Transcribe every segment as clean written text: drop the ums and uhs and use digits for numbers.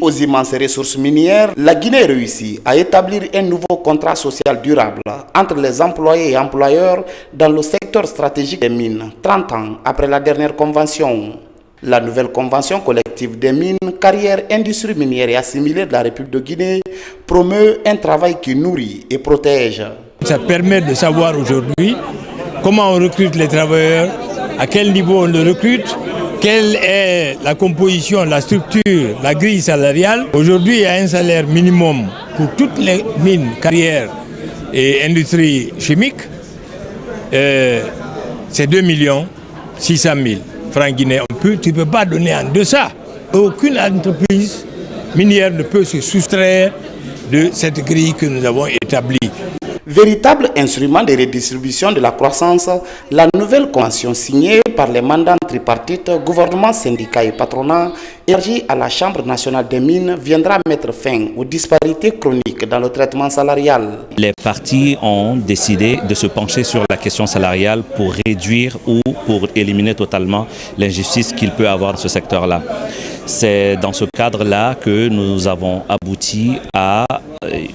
aux immenses ressources minières, la Guinée réussit à établir un nouveau contrat social durable entre les employés et employeurs dans le secteur stratégique des mines, 30 ans après la dernière convention. La nouvelle convention collective des mines, carrières, industries minières et assimilées de la République de Guinée promeut un travail qui nourrit et protège. Ça permet de savoir aujourd'hui comment on recrute les travailleurs, à quel niveau on les recrute, quelle est la composition, la structure, la grille salariale. Aujourd'hui, il y a un salaire minimum pour toutes les mines, carrières et industries chimiques. C'est 2 600 000 francs guinéens. Tu ne peux pas donner en deçà. Aucune entreprise minière ne peut se soustraire de cette grille que nous avons établie. Véritable instrument de redistribution de la croissance, la nouvelle convention signée par les mandats tripartites, gouvernement, syndicats et patronat, élargie à la Chambre nationale des mines, viendra mettre fin aux disparités chroniques dans le traitement salarial. Les partis ont décidé de se pencher sur la question salariale pour réduire ou pour éliminer totalement l'injustice qu'il peut avoir dans ce secteur-là. C'est dans ce cadre-là que nous avons abouti à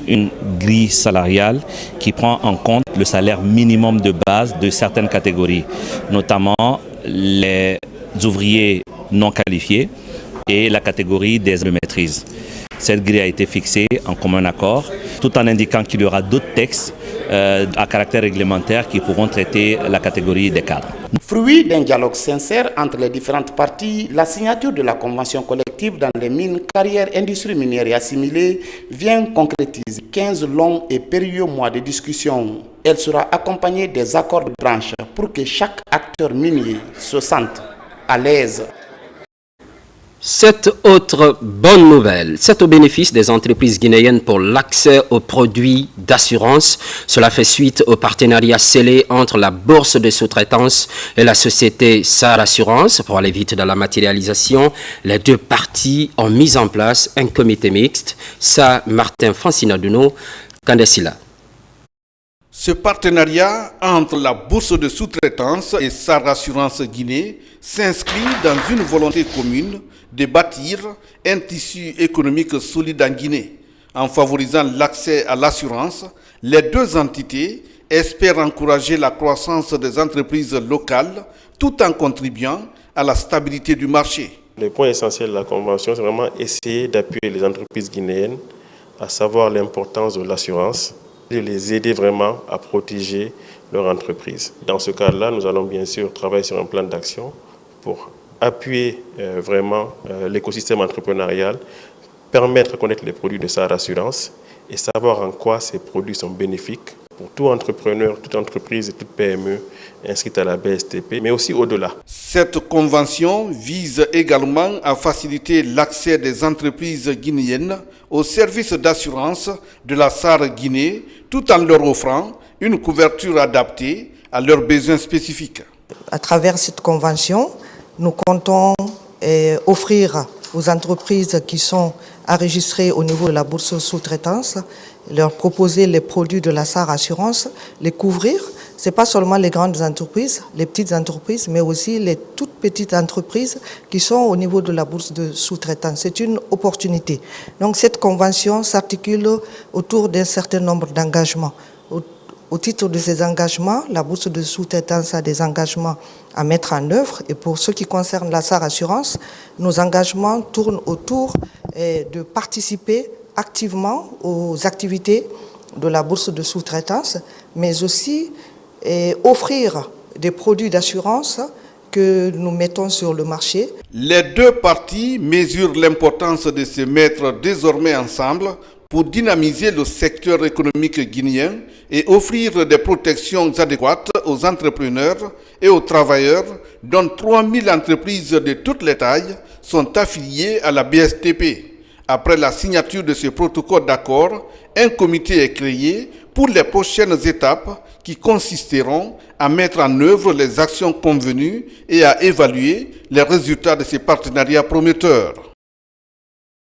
une grille salariale qui prend en compte le salaire minimum de base de certaines catégories, notamment les ouvriers non qualifiés et la catégorie des de maîtrise. Cette grille a été fixée en commun accord, tout en indiquant qu'il y aura d'autres textes à caractère réglementaire qui pourront traiter la catégorie des cadres. Fruit d'un dialogue sincère entre les différentes parties, la signature de la convention collective dans les mines, carrières, industries minières et assimilées vient concrétiser 15 longs et périlleux mois de discussion. Elle sera accompagnée des accords de branche pour que chaque acteur minier se sente à l'aise. Cette autre bonne nouvelle, c'est au bénéfice des entreprises guinéennes pour l'accès aux produits d'assurance. Cela fait suite au partenariat scellé entre la bourse de sous-traitance et la société SAR Assurance. Pour aller vite dans la matérialisation, les deux parties ont mis en place un comité mixte. Ça, Martin Francinaduno, Kandesila. Ce partenariat entre la bourse de sous-traitance et SAR Assurance Guinée s'inscrit dans une volonté commune de bâtir un tissu économique solide en Guinée. En favorisant l'accès à l'assurance, les deux entités espèrent encourager la croissance des entreprises locales tout en contribuant à la stabilité du marché. Le point essentiel de la Convention, c'est vraiment essayer d'appuyer les entreprises guinéennes, à savoir l'importance de l'assurance, et les aider vraiment à protéger leur entreprise. Dans ce cadre-là, nous allons bien sûr travailler sur un plan d'action pour appuyer vraiment l'écosystème entrepreneurial, permettre de connaître les produits de SAR Assurance et savoir en quoi ces produits sont bénéfiques pour tout entrepreneur, toute entreprise et toute PME inscrite à la BSTP, mais aussi au-delà. Cette convention vise également à faciliter l'accès des entreprises guinéennes aux services d'assurance de la SAR Guinée, tout en leur offrant une couverture adaptée à leurs besoins spécifiques. À travers cette convention, nous comptons offrir aux entreprises qui sont enregistrées au niveau de la bourse sous-traitance, leur proposer les produits de la SAR Assurance, les couvrir. Ce n'est pas seulement les grandes entreprises, les petites entreprises, mais aussi les toutes petites entreprises qui sont au niveau de la bourse de sous-traitance. C'est une opportunité. Donc cette convention s'articule autour d'un certain nombre d'engagements. Au titre de ces engagements, la bourse de sous-traitance a des engagements à mettre en œuvre. Et pour ce qui concerne la SAR Assurance, nos engagements tournent autour de participer activement aux activités de la bourse de sous-traitance, mais aussi offrir des produits d'assurance que nous mettons sur le marché. Les deux parties mesurent l'importance de se mettre désormais ensemble pour dynamiser le secteur économique guinéen et offrir des protections adéquates aux entrepreneurs et aux travailleurs, dont 3000 entreprises de toutes les tailles sont affiliées à la BSTP. Après la signature de ce protocole d'accord, un comité est créé pour les prochaines étapes qui consisteront à mettre en œuvre les actions convenues et à évaluer les résultats de ces partenariats prometteurs.